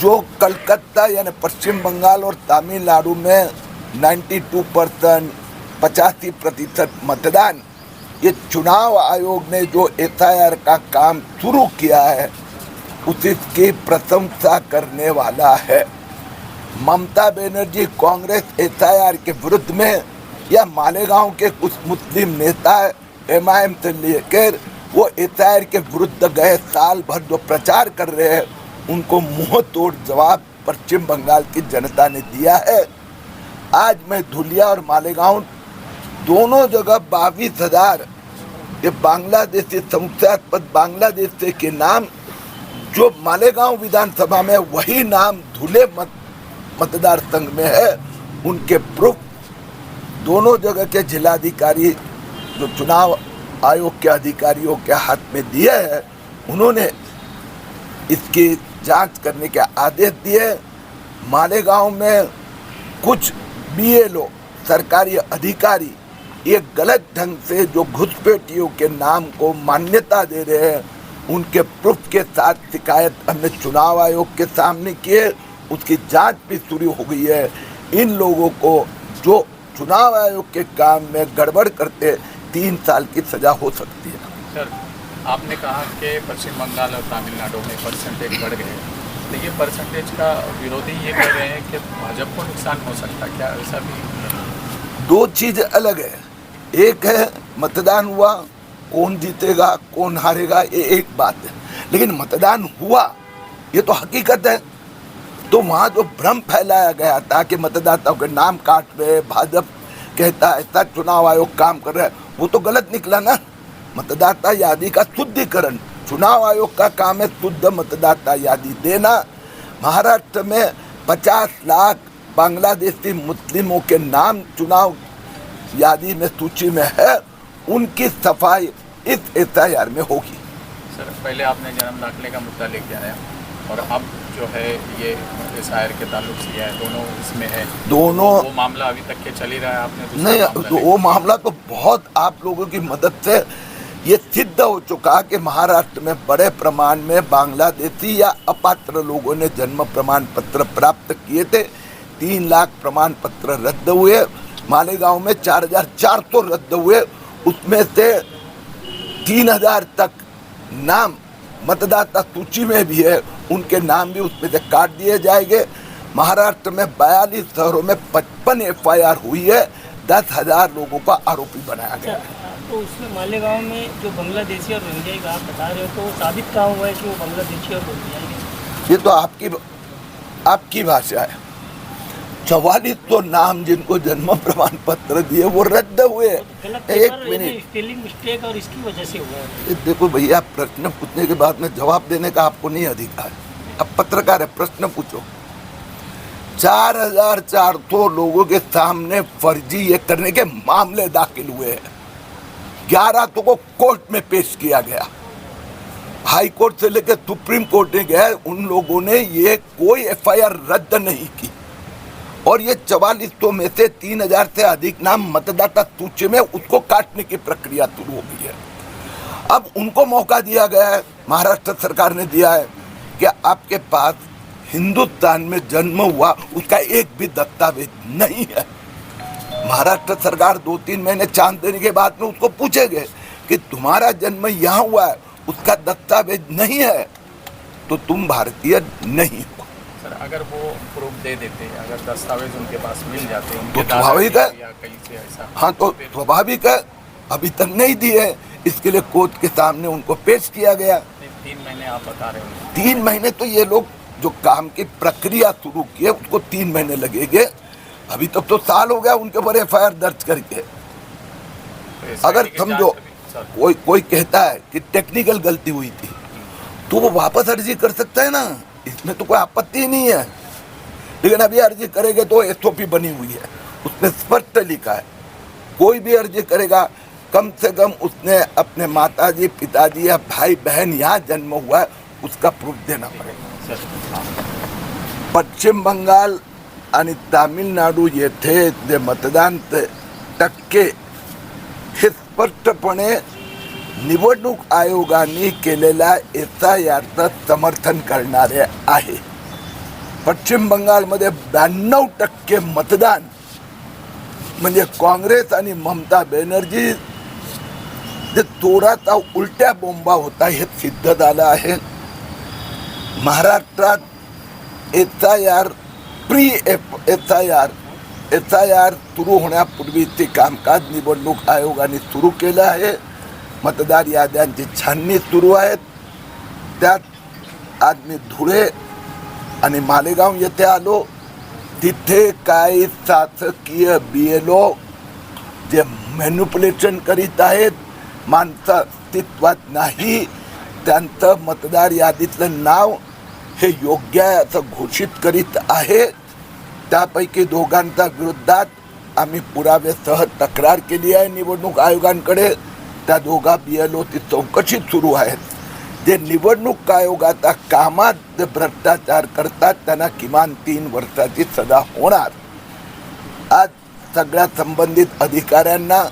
जो कलकत्ता यानी पश्चिम बंगाल और तमिलनाडु में 92% 85% मतदान, ये चुनाव आयोग ने जो एसआईआर का काम शुरू किया है उसकी प्रशंसा करने वाला है। ममता बनर्जी कांग्रेस एसआईआर के विरुद्ध में या मालेगांव के कुछ मुस्लिम नेता एमआईएम से लेकर वो एसआईआर के विरुद्ध गए साल भर जो प्रचार कर रहे हैं उनको मुंह तोड़ जवाब पश्चिम बंगाल की जनता ने दिया है। आज मैं धुलिया और मालेगांव दोनों जगह 22,000 ये बांग्लादेशी संशयास्पद बांग्लादेश से के नाम जो मालेगांव विधानसभा में वही नाम धुले मतदार संघ में है, उनके प्रूफ दोनों जगह के जिलाधिकारी जो चुनाव आयोग के अधिकारियों के हाथ में दिए हैं, उन्होंने इसकी जांच करने के आदेश दिए। मालेगांव में कुछ बीएलओ सरकारी अधिकारी ये गलत ढंग से जो घुसपैठियों के नाम को मान्यता दे रहे हैं, उनके प्रूफ के साथ शिकायत हमने चुनाव आयोग के सामने किए, उसकी जांच भी शुरू हो गई है। इन लोगों को जो चुनाव आयोग के काम में गड़बड़ करते 3 साल की सजा हो सकती है। सर, आपने कहा कि पश्चिम बंगाल और तमिलनाडु में परसेंटेज बढ़ गए, तो ये परसेंटेज का विरोधी ये कह रहे हैं कि भाजपा को नुकसान हो सकता, क्या ऐसा भी? दो चीज़ अलग है। एक है मतदान हुआ, कौन जीतेगा कौन हारेगा ये एक बात है, लेकिन मतदान हुआ ये तो हकीकत है। तो वहाँ जो भ्रम फैलाया गया था कि मतदाताओं के नाम काट रहे, भाजपा कहता है ऐसा चुनाव आयोग काम कर रहा है, वो तो गलत निकला ना। मतदाता यादी का शुद्धिकरण चुनाव आयोग का काम है, शुद्ध मतदाता यादी देना। महाराष्ट्र में 50 लाख बांग्लादेशी मुस्लिमों के नाम चुनाव यादी में सूची में है, उनकी सफाई इस एसआईआर में होगी। सर, पहले आपने जन्म दाखिले का मुद्दा लेके आया और अब जो है ये एसआईआर के ताल्लुक से है, दोनों इसमें है। दोनों वो मामला अभी तक के चल ही रहा है, आपने नहीं, वो मामला तो बहुत आप लोगों की मदद से ये सिद्ध हो चुका कि महाराष्ट्र में बड़े प्रमाण में बांग्लादेशी या अपात्र लोगों ने जन्म प्रमाण पत्र प्राप्त किए थे। 3 लाख प्रमाण पत्र रद्द हुए। मालेगांव में 4,400 रद्द हुए, उसमें से 3,000 तक नाम मतदाता सूची में भी है, उनके नाम भी उसमें से काट दिए जाएंगे। महाराष्ट्र में 42 शहरों में 55 एफआईआर हुई है, 10,000 लोगों का आरोपी बनाया गया है। तो उसमें मालेगांव में जो बांग्लादेशी और रोहिंग्या का आप बता रहे हो, तो साबित कहाँ हुआ है कि वो बांग्लादेशी और रोहिंग्या है? ये तो आपकी भाषा है। 4400 नाम जिनको जन्म प्रमाण पत्र दिए वो रद्द हुए। एक मिनट, स्पेलिंग मिस्टेक और इसकी वजह से हुआ है। देखो भैया, प्रश्न पूछने के बाद में जवाब देने का आपको नहीं अधिकार। अब पत्रकार है, प्रश्न पूछो। 4,400 लोगों के सामने फर्जी ये करने के मामले दाखिल हुए हैं। 11 को कोर्ट में पेश किया गया, हाई कोर्ट से लेकर सुप्रीम कोर्ट में गए, उन लोगों ने ये कोई एफआईआर रद्द नहीं की। और ये 4400 में से 3,000 से अधिक नाम मतदाता सूची में उसको काटने की प्रक्रिया शुरू हो गई है। अब उनको मौका दिया गया है, महाराष्ट्र सरकार ने दिया है कि आपके पास हिंदुस्तान में जन्म हुआ उसका एक भी दस्तावेज नहीं है। महाराष्ट्र सरकार 2-3 महीने चांस देने के बाद में उसको पूछेंगे कि तुम्हारा जन्म यहाँ हुआ है, उसका दस्तावेज नहीं है, तो तुम भारतीय नहीं हो। सर, अगर वो प्रूफ दे देते, अगर दस्तावेज उनके पास मिल जाते तो स्वाभाविक है, कहीं से ऐसा, हाँ तो स्वाभाविक है। अभी तक नहीं दिए, इसके लिए कोर्ट के सामने उनको पेश किया गया। 3 महीने आप बता रहे हो? 3 महीने तो ये लोग जो काम की प्रक्रिया शुरू की है उसको 3 महीने लगेंगे। अभी तक तो साल हो गया उनके ऊपर एफआईआर दर्ज करके। अगर समझो कोई कहता है कि टेक्निकल गलती हुई थी, तो वो वापस अर्जी कर सकता है ना, इसमें तो कोई आपत्ति ही नहीं है। लेकिन अभी अर्जी करेंगे तो एसओपी बनी हुई है, उसमें स्पष्ट लिखा है कोई भी अर्जी करेगा कम से कम उसने अपने माताजी पिताजी या भाई बहन यहाँ जन्म हुआ है उसका प्रूफ देना पड़ेगा। पश्चिम बंगाल आणि तामिळनाडू येथे जे मतदान टक्के हे स्पष्टपणे निवडणूक आयोगाने केलेल्या एसआयआरचं समर्थन करणारे आहे। पश्चिम बंगालमध्ये 92% मतदान म्हणजे काँग्रेस आणि ममता बॅनर्जी जे चोराचा उलट्या बोंबा होता हे सिद्ध झालं आहे. महाराष्ट्रात SIR SIR सुरू होण्यापूर्वीचे कामकाज निवडणूक आयोगाने सुरू केलं आहे. मतदार याद्यांची छाननी सुरू आहेत. त्यात आज मी धुळे आणि मालेगाव येथे आलो. तिथे काही शासकीय BLO जे मॅन्युप्युलेशन करीत आहेत, माणसं अस्तित्वात नाही, त्यांचं मतदार यादीतलं नाव हे योग्य आहे असं घोषित करीत आहे. त्यापैकी दोघांच्या विरोधात आम्ही पुराव्यासह तक्रार केली आहे निवडणूक आयोगांकडे. त्या दोघा BLOची चौकशी सुरू आहेत. जे निवडणूक आयोगाच्या कामात जे भ्रष्टाचार करतात त्यांना किमान 3 वर्षाची सजा होणार. आज सगळ्या संबंधित अधिकाऱ्यांना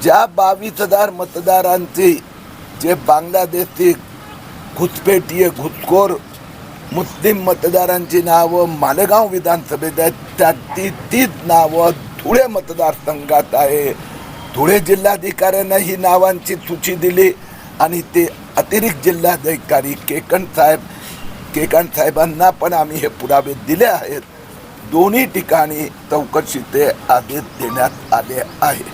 ज्या 22,000 मतदारांची जे बांगलादेशी घुसपेटीय घुसखोर मुस्लिम मतदारांची नावं मालेगाव विधानसभेत आहेत, त्याची तीच नावं धुळे मतदारसंघात आहे. धुळे जिल्हाधिकाऱ्यांना ही नावांची सूची दिली आणि ते अतिरिक्त जिल्हाधिकारी केकन साहेबांना पण आम्ही हे पुरावे दिले आहेत. दोन्ही ठिकाणी चौकशीचे आदेश देण्यात आले आहे.